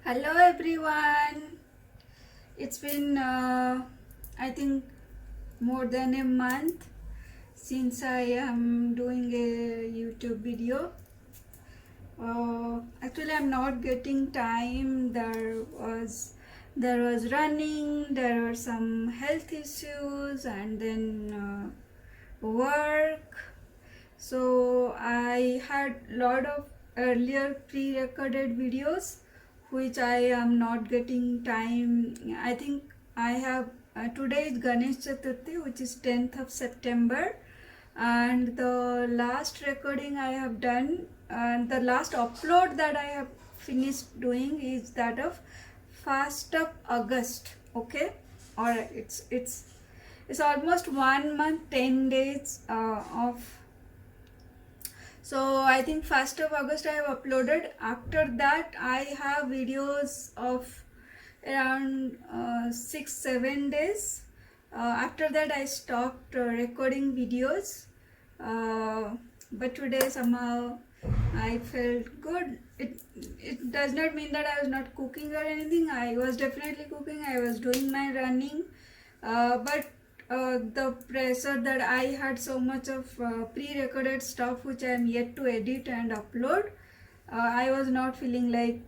Hello everyone. It's been I think more than a month since I am doing a YouTube video. Actually, I'm not getting time. There was running. There were some health issues, and then work. So I had lot of earlier pre-recorded videos which I am not getting time. I think I have today is Ganesh Chaturthi, which is 10th of September, and the last recording I have done and the last upload that I have finished doing is that of 1st of August. Okay, or it's almost 1 month 10 days of. So I think 1st of August I have uploaded. After that I have videos of around 6-7 days. After that I stopped recording videos. But today somehow I felt good. It does not mean that I was not cooking or anything. I was definitely cooking. I was doing my running. But the pressure that I had so much of pre-recorded stuff which I am yet to edit and upload, I was not feeling like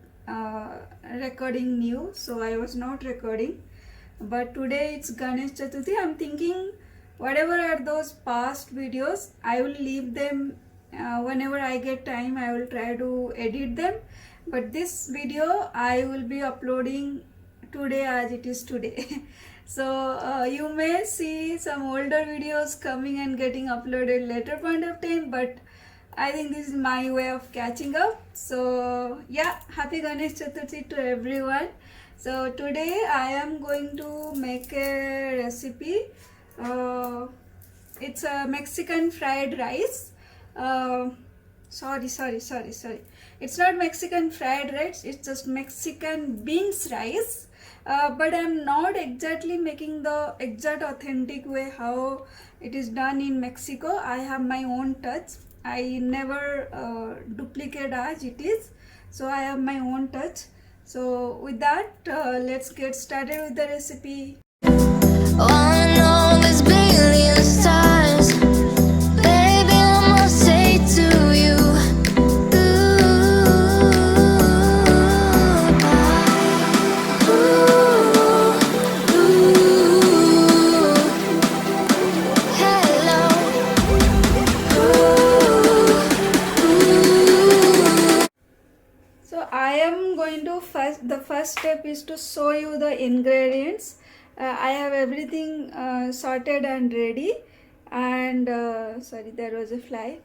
recording new, so I was not recording. But today it's Ganesh Chaturthi. I'm thinking whatever are those past videos, I will leave them whenever I get time. I will try to edit them, but this video I will be uploading today as it is today. So you may see some older videos coming and getting uploaded later point of time, but I think this is my way of catching up. So yeah, happy Ganesh Chaturthi to everyone. So today I am going to make a recipe. It's a Mexican fried rice. Sorry. It's not Mexican fried rice. It's just Mexican beans rice. But I'm not exactly making the exact authentic way how it is done in Mexico. I have my own touch. I never duplicate as it is. So I have my own touch. So with that, let's get started with the recipe. I know there's billion stars, baby, I must say to you, hello. So I am going to the first step is to show you the ingredients. I have everything sorted and ready, and sorry, there was a fly.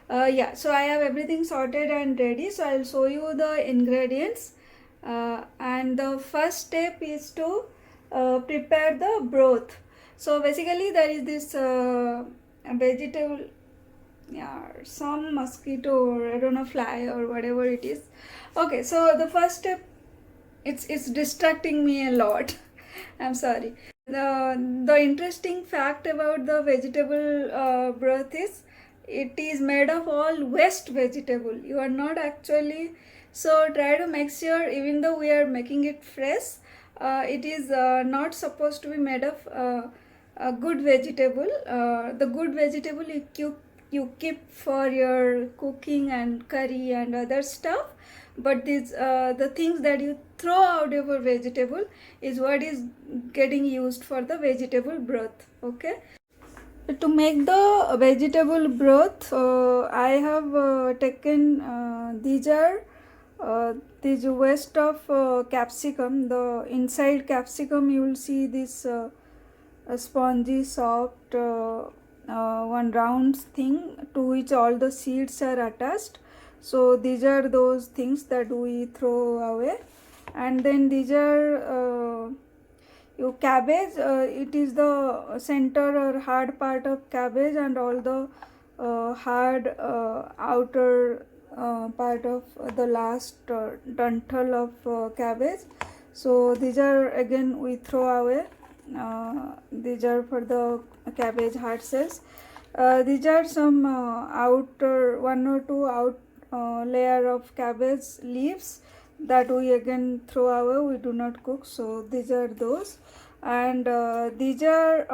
Yeah, so I have everything sorted and ready, so I'll show you the ingredients. And the first step is to prepare the broth. So basically there is this vegetable, yeah, some mosquito or I don't know, fly or whatever it is. Okay, so the first step, it's distracting me a lot. I'm sorry. The interesting fact about the vegetable broth is it is made of all waste vegetable. You are not actually, so try to make sure, even though we are making it fresh, it is not supposed to be made of a good vegetable. The good vegetable you keep for your cooking and curry and other stuff, but these the things that you throw out of a vegetable is what is getting used for the vegetable broth. Okay, to make the vegetable broth, I have taken these waste of capsicum. The inside capsicum you will see this a spongy soft one round thing to which all the seeds are attached. So these are those things that we throw away. And then these are your cabbage. It is the center or hard part of cabbage, and all the hard outer part of the last duntal of cabbage. So these are again we throw away. These are for the cabbage hard cells. These are some outer one or two out layer of cabbage leaves that we again throw away, we do not cook. So these are those, and these are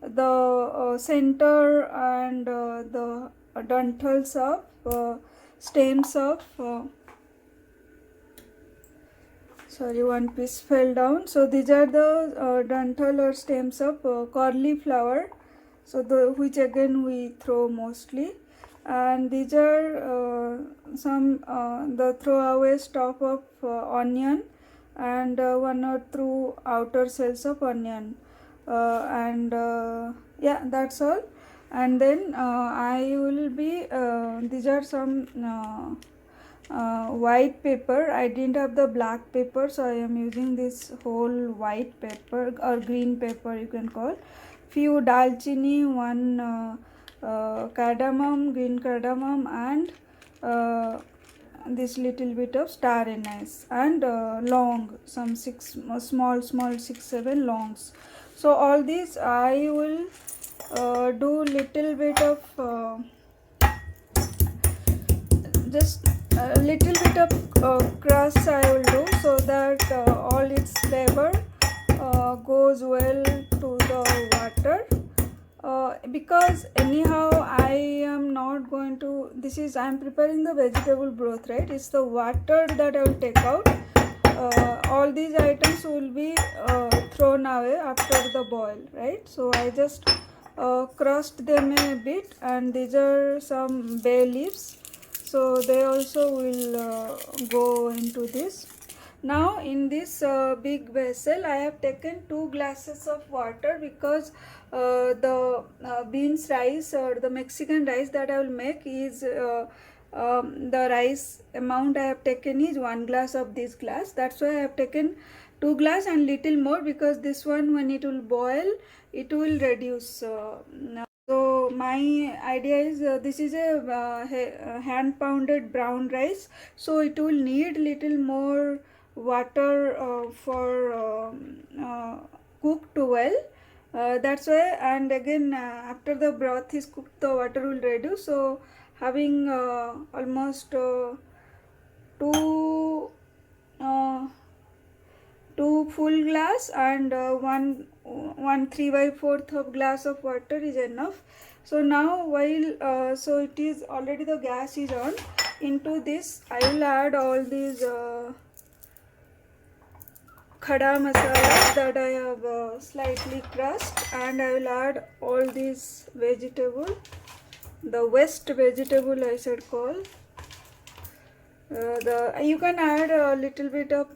the center and the dentals of stems of sorry, one piece fell down. So these are the dental or stems of cauliflower, so the which again we throw mostly. And these are some the throwaway stalk of onion, and one or two outer cells of onion, and yeah, that's all. And then I will be these are some white pepper. I didn't have the black pepper, so I am using this whole white pepper or green pepper you can call. Few dalchini, one cardamom, green cardamom, and this little bit of star anise, and long, some small 6-7 longs. So all these I will do little bit of just a little bit of crust I will do, so that all its flavor goes well to the water. Because anyhow I am not going to, I am preparing the vegetable broth, right? It's the water that I will take out. All these items will be thrown away after the boil, right? So I just crushed them a bit, and these are some bay leaves, so they also will go into this. Now in this big vessel I have taken 2 glasses of water, because the beans rice or the Mexican rice that I will make is the rice amount I have taken is 1 glass of this glass. That's why I have taken 2 glass and little more, because this one when it will boil it will reduce. So my idea is this is a hand pounded brown rice, so it will need little more water for cooked well. That's why, and again after the broth is cooked the water will reduce. So having almost 2 full glass and 1 3/4 of glass of water is enough. So now while so it is already, the gas is on. Into this I will add all these khada masala that I have slightly crushed, and I will add all these vegetable, the waste vegetable I should call. You can add a little bit of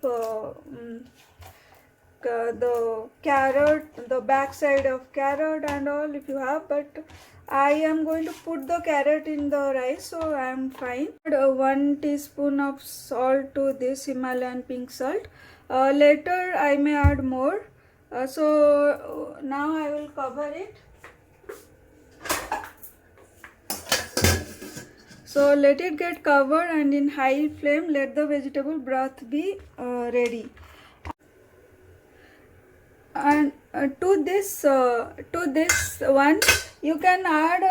the carrot, the back side of carrot and all if you have, but I am going to put the carrot in the rice, so I am fine. 1 teaspoon of salt to this Himalayan pink salt. Later I may add more. So now I will cover it. So let it get covered, and in high flame let the vegetable broth be ready. And to this one you can add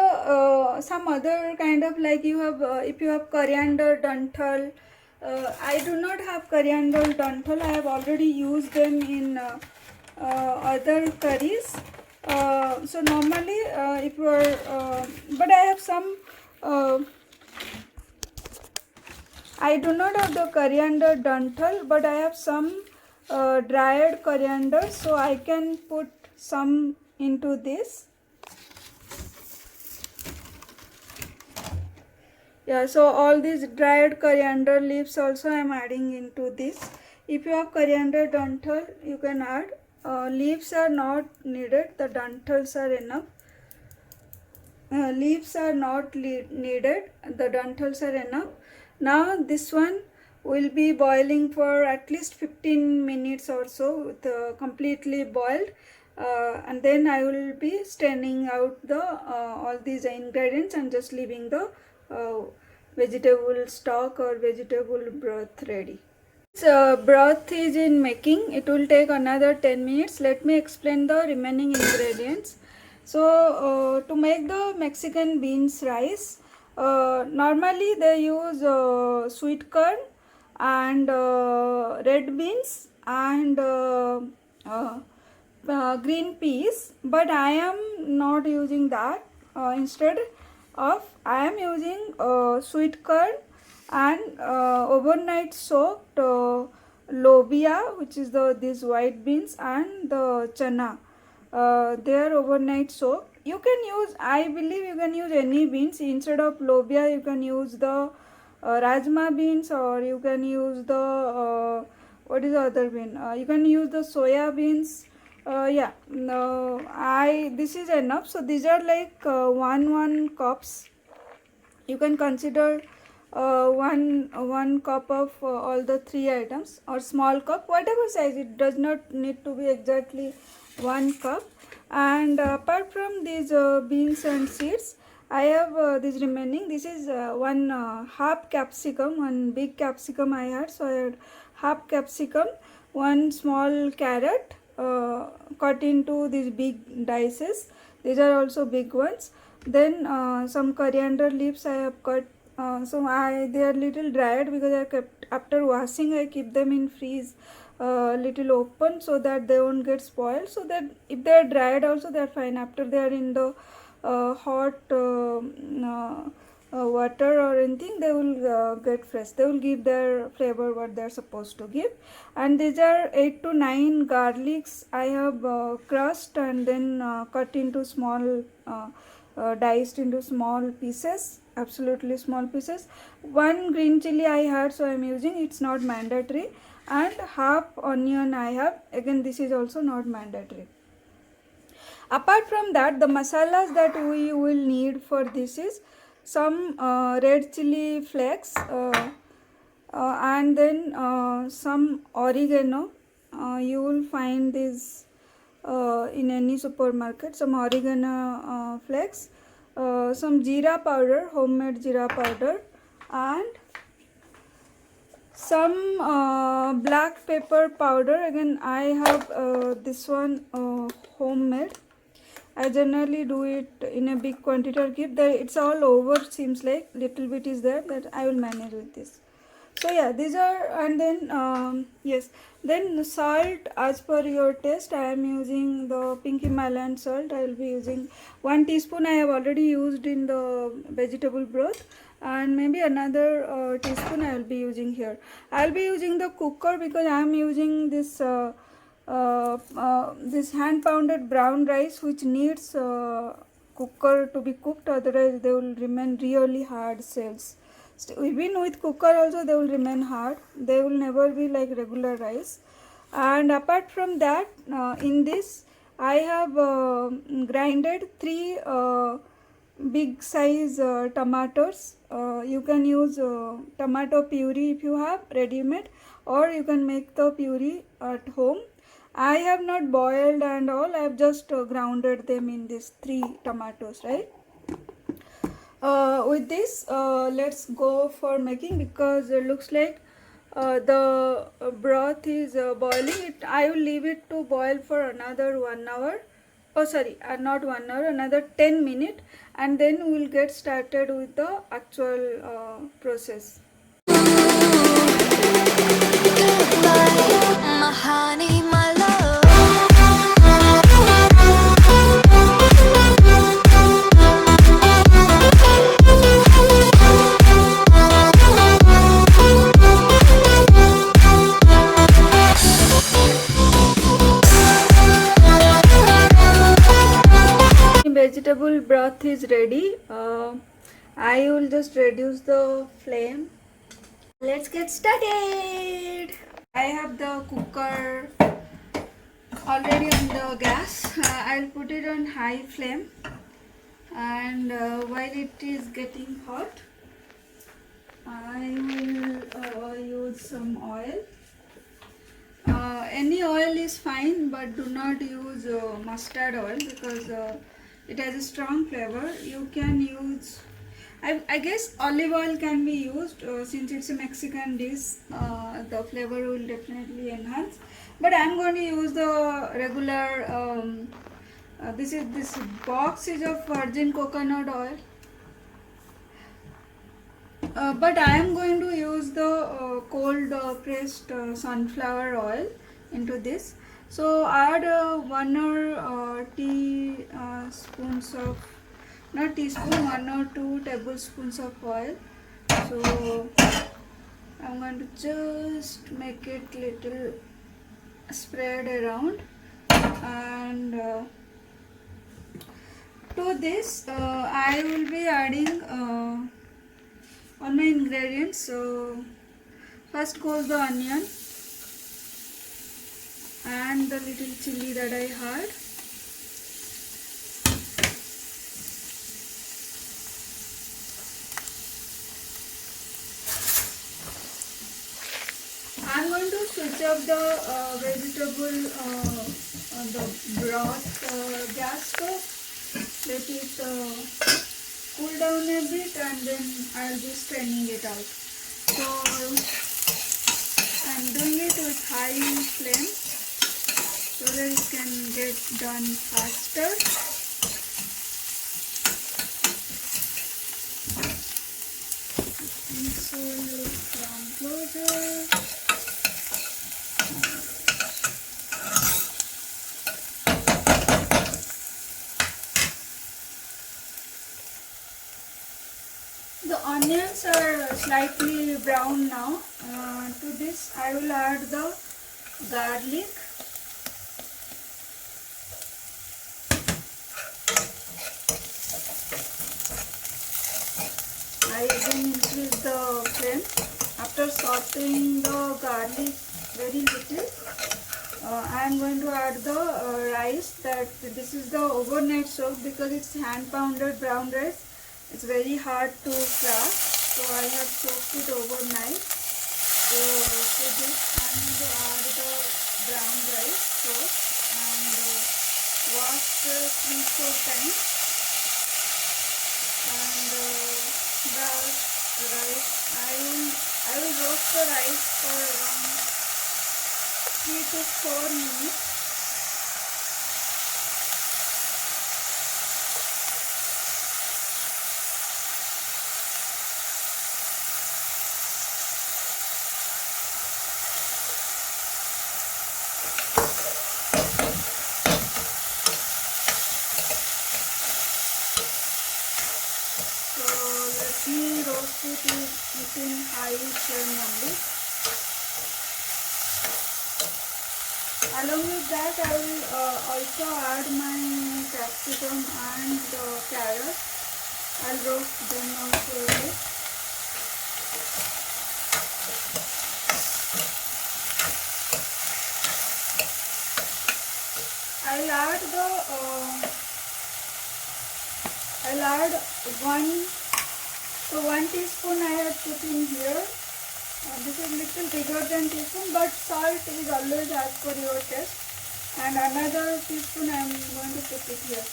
some other kind of, like you have if you have coriander dantal. I do not have coriander dantal. I have already used them in other curries. So normally if you are but I have some I do not have the coriander dantal, but I have some dried coriander, so I can put some into this. Yeah, so all these dried coriander leaves also I am adding into this. If you have coriander dantal, you can add. Leaves are not needed, the dantals are enough. Leaves are not needed, the dantals are enough. Now this one will be boiling for at least 15 minutes or so, with completely boiled, and then I will be straining out the all these ingredients and just leaving the vegetable stock or vegetable broth ready. So broth is in making. It will take another 10 minutes. Let me explain the remaining ingredients. So to make the Mexican beans rice, normally they use sweet corn and red beans and green peas, but I am not using that. Instead of, I am using sweet corn and overnight soaked lobia, which is these white beans, and the chana. They are overnight soaked. You can use, I believe you can use any beans. Instead of lobia, you can use the rajma beans, or you can use the what is the other bean? You can use the soya beans. Yeah, no, this is enough. So these are like one cups. You can consider one cup of all the three items, or small cup, whatever size. It does not need to be exactly 1 cup. And apart from these beans and seeds, I have this remaining. This is one half capsicum, one big capsicum I had. So I had half capsicum, one small carrot cut into these big dices. These are also big ones. Then some coriander leaves I have cut. So they are little dried because I kept, after washing I keep them in freeze little open so that they won't get spoiled. So that if they are dried also, they are fine. After they are in the hot water or anything, they will get fresh. They will give their flavor what they are supposed to give. And these are 8 to 9 garlics I have crushed and then cut into small diced into small pieces, absolutely small pieces. One green chili I had, so I am using, it's not mandatory. And half onion I have, again this is also not mandatory. Apart from that, the masalas that we will need for this is some red chili flakes and then some oregano. You will find this in any supermarket, some oregano flakes, some jeera powder, homemade jeera powder, and some black pepper powder. Again I have this one homemade. I generally do it in a big quantity or keep there. It's all over, seems like little bit is there, that I will manage with this. So yeah, these are, and then yes, then salt as per your taste. I am using the pink Himalayan salt. I will be using 1 teaspoon. I have already used in the vegetable broth, and maybe another teaspoon I will be using here. I will be using the cooker because I am using this this hand pounded brown rice, which needs cooker to be cooked, otherwise they will remain really hard shells. Even with cooker also they will remain hard, they will never be like regular rice. And apart from that, in this I have grinded 3 big size tomatoes. You can use tomato puree if you have ready made, or you can make the puree at home. I have not boiled and all, I have just grounded them in these 3 tomatoes, right? With this, let's go for making, because it looks like the broth is boiling. I will leave it to boil for another 1 hour. Oh sorry, not 1 hour, another 10 minutes, and then we will get started with the actual process. My honey, my love. Vegetable broth is ready. I will just reduce the flame. Let's get started. I have the cooker already on the gas. I'll put it on high flame, and while it is getting hot, I will use some oil. Any oil is fine, but do not use mustard oil, because it has a strong flavor. You can use, I guess olive oil can be used, since it's a Mexican dish. The flavor will definitely enhance, but I am going to use the regular this box is of virgin coconut oil, but I am going to use use the cold pressed sunflower oil into this. So add 1 or tea spoons of, not teaspoon, 1 or 2 tablespoons of oil. So I'm going to just make it little spread around, and to this I will be adding all my ingredients. So first goes the onion and the little chili that I had. I'm going to switch up the vegetable the broth gas stove. Let it cool down a bit, and then I'll be straining it out. So I'm doing it with high flame so that it can get done faster. So look from closer. The onions are slightly brown now. To this I will add the garlic. I again increase the flame. After sauteing the garlic very little, I am going to add the rice. This is the overnight soak because it's hand pounded brown rice. It's very hard to crack, so I have soaked it overnight. So to this I am going to add the brown rice soak and wash 3-4 times, and the rice I will roast the rice for around 3 to 4 minutes. Roast it within high flame only. Along with that, I will also add my capsicum and carrot. I'll roast them also a bit. I'll add 1 teaspoon I have put in here. This is little bigger than teaspoon, but salt is always as per your taste. And another teaspoon I am going to put it here.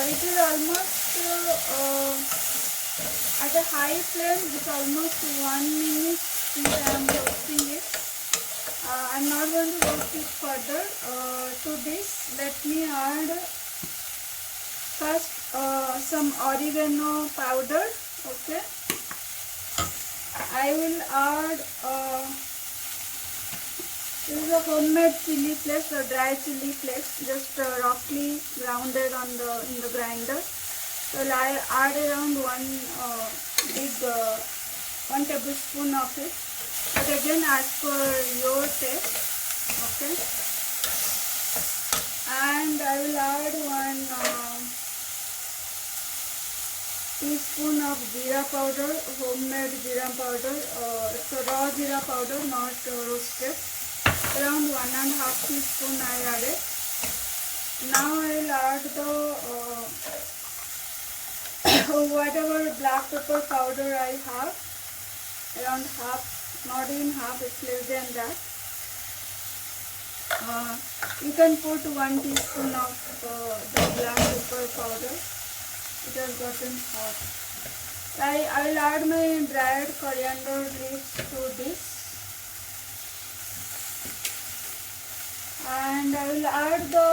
It is almost at a high flame. It's almost 1 minute since I am roasting it. I am not going to roast it further. To this, let me add first some oregano powder. Okay, I will add this is a homemade chili flakes or dry chili flakes, just roughly grounded in the grinder. So I add around 1 tablespoon of it, but again as per your taste. Okay, and I will add 1 teaspoon of jeera powder, homemade jeera powder. It's a raw jeera powder, not roasted. Around 1.5 teaspoon I added. Now I will add the whatever black pepper powder I have, around half, not even half, it's less than that. You can put 1 teaspoon of the black pepper powder. It has gotten hot. I will add my dried coriander leaves to this, and I will add the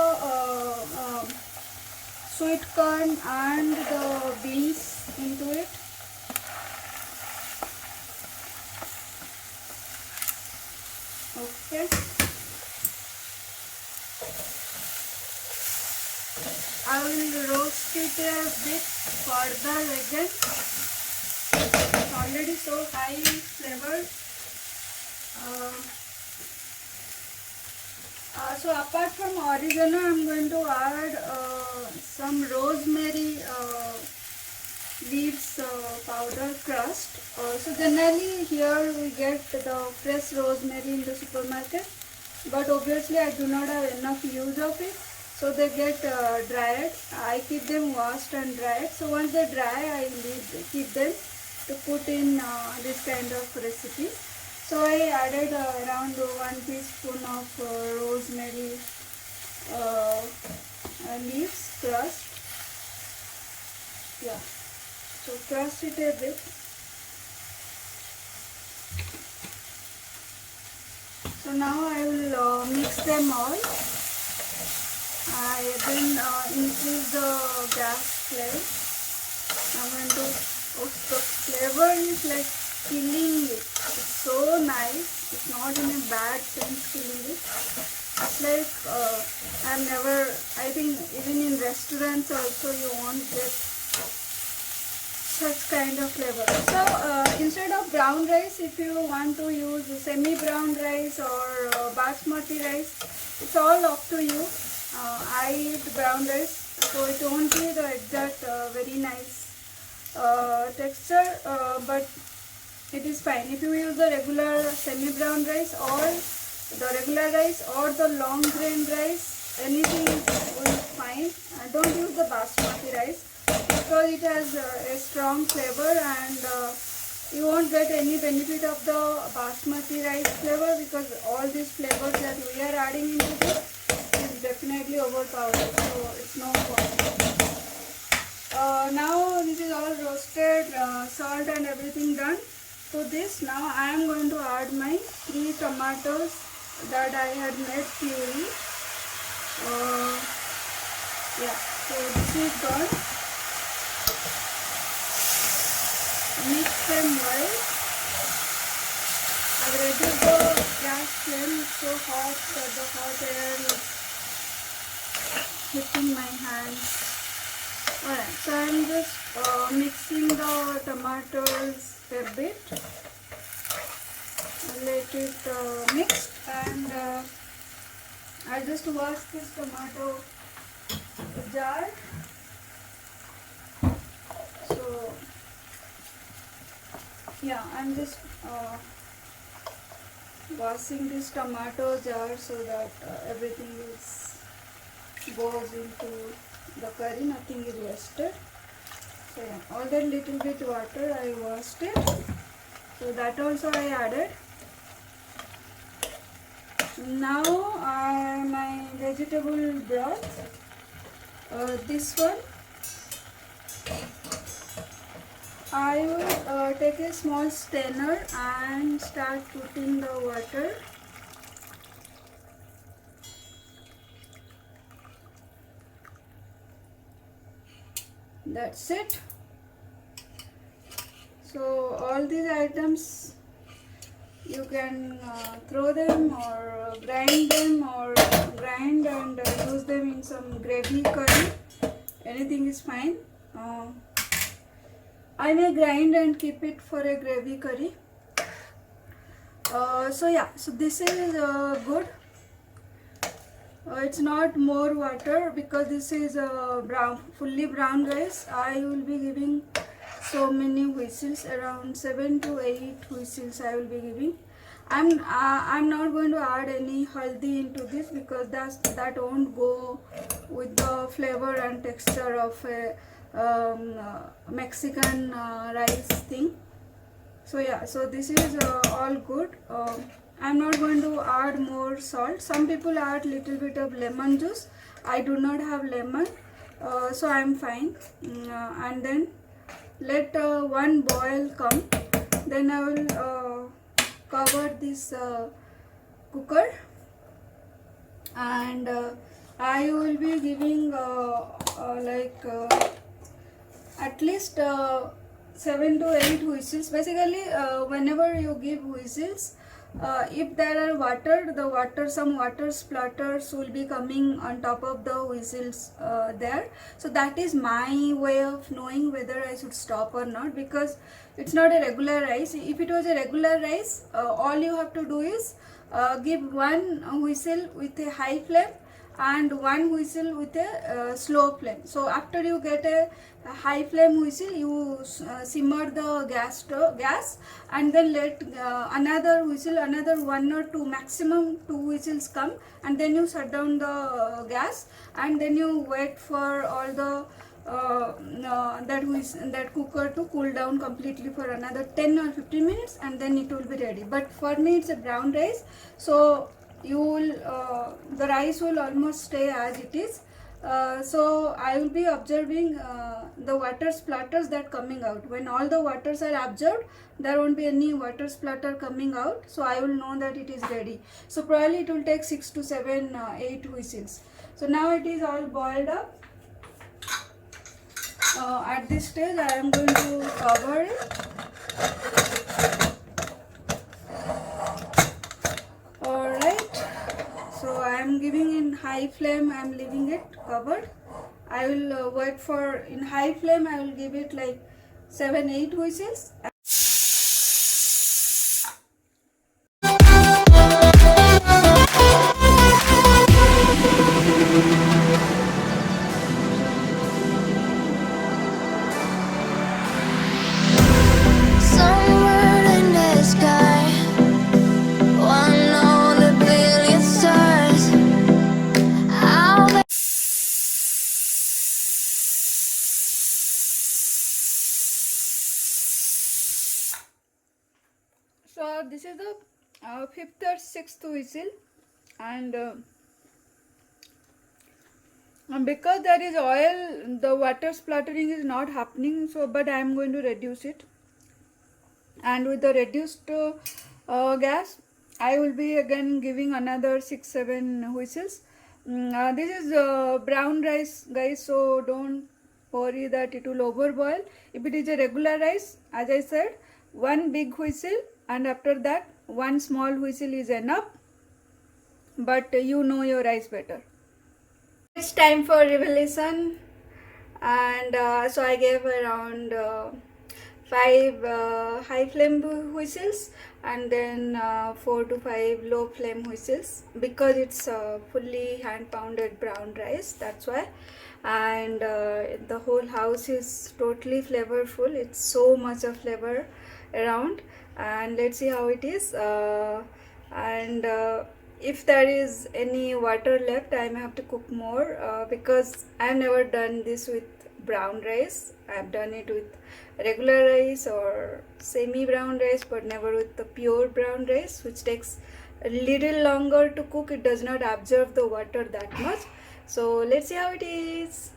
sweet corn and the beans into it. Okay. I will roast it a bit further again. It's already so high flavored. So apart from oregano, I'm going to add some rosemary leaves powder crushed. So generally here we get the fresh rosemary in the supermarket, but obviously I do not have enough use of it, so they get dried. I keep them washed and dried. So once they dry, I keep them to put in this kind of recipe. So I added around 1 teaspoon of rosemary leaves crushed. Yeah, so crush it a bit. So now I will mix them all. I then increase the gas flame. I'm going to, oh, the flavor is like killing it. It's so nice. It's not in a bad sense killing it. It's like I think even in restaurants also you won't get such kind of flavor. So instead of brown rice, if you want to use semi-brown rice or basmati rice, it's all up to you. I eat brown rice, so it won't be the exact very nice texture, but it is fine. If you use the regular semi-brown rice or the regular rice or the long grain rice, anything will be fine. Don't use the basmati rice because it has a strong flavor, and you won't get any benefit of the basmati rice flavor, because all these flavors that we are adding into this is definitely overpowered, so it's no point. Now this is all roasted, salt and everything done. So this, now I am going to add my 3 tomatoes that I had made puree. Yeah, so this is done. Mix them well. I've reduced the gas flame. It's so hot that the hot air is hitting my hands. Alright, so I'm just mixing the tomatoes a bit. Let it mix, and I just wash this tomato jar. So yeah, I'm just washing this tomato jar so that everything goes into the curry, nothing is wasted. So yeah, all that little bit water I washed it, so that also I added. Now my vegetable broth, this one I will take a small strainer and start putting the water. That's it. So all these items you can throw them or grind them, or grind and use them in some gravy curry. Anything is fine. I may grind and keep it for a gravy curry. So yeah, so this is good. It's not more water because this is fully brown rice. I will be giving so many whistles, around 7 to 8 whistles I will be giving. I'm not going to add any haldi into this because that won't go with the flavor and texture of a Mexican rice thing. So yeah, so this is all good. I'm not going to add more salt. Some people add little bit of lemon juice. I do not have lemon, so I'm fine. And then let one boil come, then I will cover this cooker, and I will be giving at least 7 to 8 whistles. Basically, whenever you give whistles, if there are some water splutters will be coming on top of the whistles there. So that is my way of knowing whether I should stop or not, because it's not a regular rice. If it was a regular rice, all you have to do is give one whistle with a high flame and one whistle with a slow flame. So after you get a high flame whistle, you simmer the gas, and then let another whistle, another 1 or 2, maximum 2 whistles come, and then you shut down the gas, and then you wait for all the that cooker to cool down completely for another 10 or 15 minutes, and then it will be ready. But for me it's a brown rice, so you will the rice will almost stay as it is. So I will be observing the water splatters that coming out. When all the waters are absorbed, there won't be any water splatter coming out, so I will know that it is ready. So probably it will take 6 to 7 8 whistles. So now it is all boiled up. At this stage I am going to cover it. Alright, so I am giving in high flame, I am leaving it covered. I will wait for, in high flame I will give it like 7-8 whistles. Somewhere in the sky, one of the billion stars. I'll be So this is the 5th or 6th whistle, and because there is oil, the water spluttering is not happening, so but I am going to reduce it, and with the reduced gas I will be again giving another 6-7 whistles. This is brown rice, guys, so don't worry that it will overboil. If it is a regular rice, as I said, one big whistle, and after that one small whistle is enough, but you know your rice better. It's time for revelation, and so I gave around 5 high flame whistles, and then 4 to 5 low flame whistles, because it's fully hand pounded brown rice, that's why. And the whole house is totally flavorful, it's so much of flavor around, and let's see how it is. And if there is any water left, I may have to cook more, because I have never done this with brown rice. I have done it with regular rice or semi brown rice, but never with the pure brown rice, which takes a little longer to cook. It does not absorb the water that much. So let's see how it is.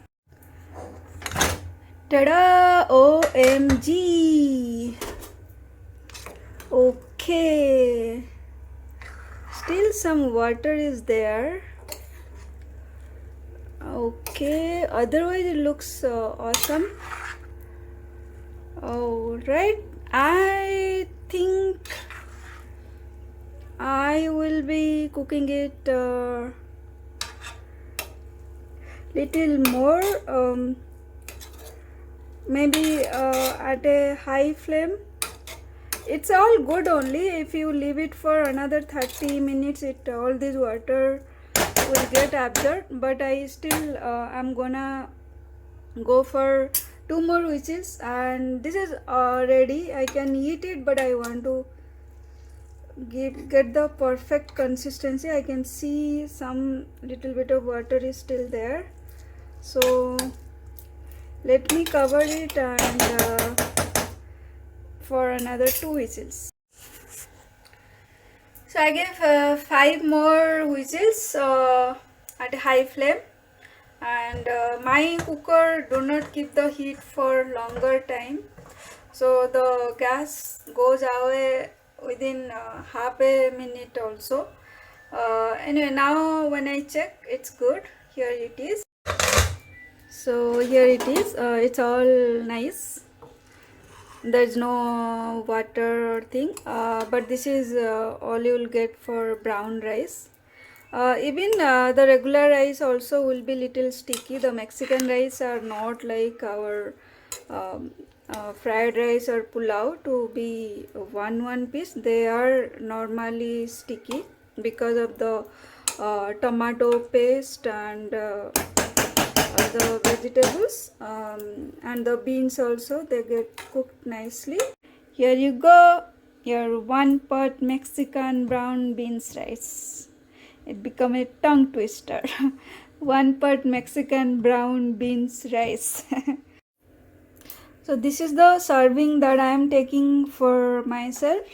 Tada! OMG! Okay, still some water is there. Okay, otherwise it looks awesome. Alright, I think I will be cooking it little more, maybe at a high flame. It's all good only if you leave it for another 30 minutes, it all this water will get absorbed, but I still am gonna go for 2 more whistles, and this is ready. I can eat it, but I want to get the perfect consistency. I can see some little bit of water is still there, so let me cover it and for another 2 whistles. So I gave 5 more whistles at high flame, and my cooker do not keep the heat for longer time, so the gas goes away within half a minute also. Anyway, now when I check, it's good. Here it is. So here it is. It's all nice. There's no water or thing, but this is all you will get for brown rice. Even the regular rice also will be little sticky. The Mexican rice are not like our fried rice or pulao to be one piece. They are normally sticky because of the tomato paste and the vegetables, and the beans also, they get cooked nicely. Here you go, your 1 pot Mexican brown beans rice. It become a tongue twister. 1 pot Mexican brown beans rice. So this is the serving that I am taking for myself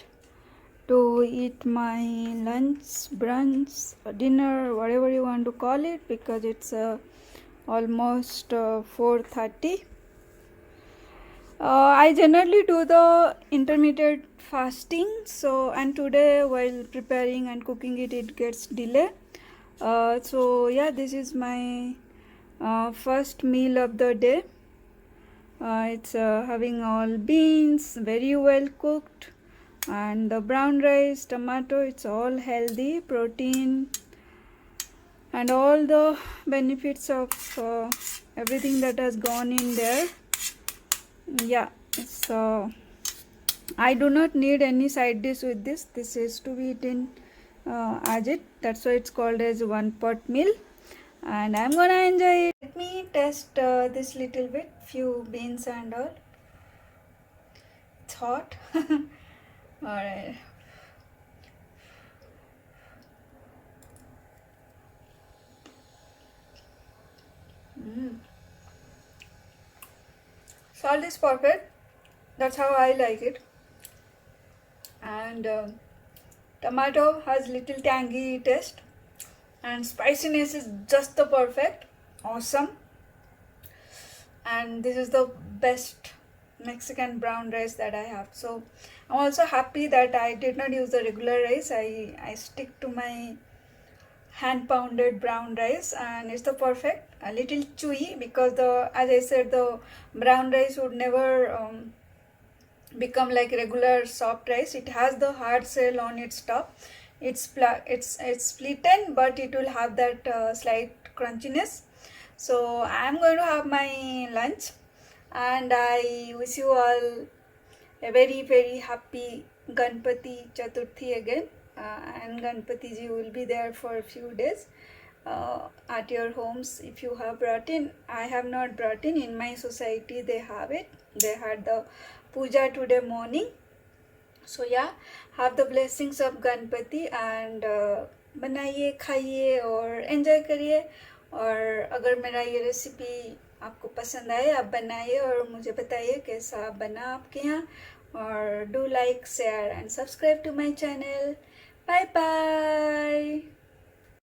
to eat my lunch, brunch, dinner, whatever you want to call it, because it's almost 4:30. I generally do the intermittent fasting, so and today while preparing and cooking it gets delayed. So yeah, this is my first meal of the day. It's having all beans, very well cooked, and the brown rice, tomato. It's all healthy, protein, and all the benefits of everything that has gone in there. Yeah, it's I do not need any side dish with this. This is to be eaten as it. That's why it's called as 1 pot meal, and I'm gonna enjoy it. Let me test this little bit, few beans and all. It's hot. Alright. Salt is perfect. That's how I like it. And tomato has little tangy taste, and spiciness is just the perfect. Awesome. And this is the best Mexican brown rice that I have. So I'm also happy that I did not use the regular rice. I stick to my hand pounded brown rice, and it's the perfect, a little chewy, because the, as I said, the brown rice would never become like regular soft rice. It has the hard shell on its top. It's splitten, but it will have that slight crunchiness. So I'm going to have my lunch, and I wish you all a very happy Ganpati Chaturthi again. And Ganpati ji will be there for a few days at your homes if you have brought in. I have not brought in my society they have it. They had the puja today morning. So yeah, have the blessings of Ganpati, and बनाइए, खाइए और enjoy करिए. और अगर मेरा ये recipe आपको पसंद आए, आप बनाइए और मुझे बताइए कैसा बना आपके यहाँ. और do like, share and subscribe to my channel. Bye bye.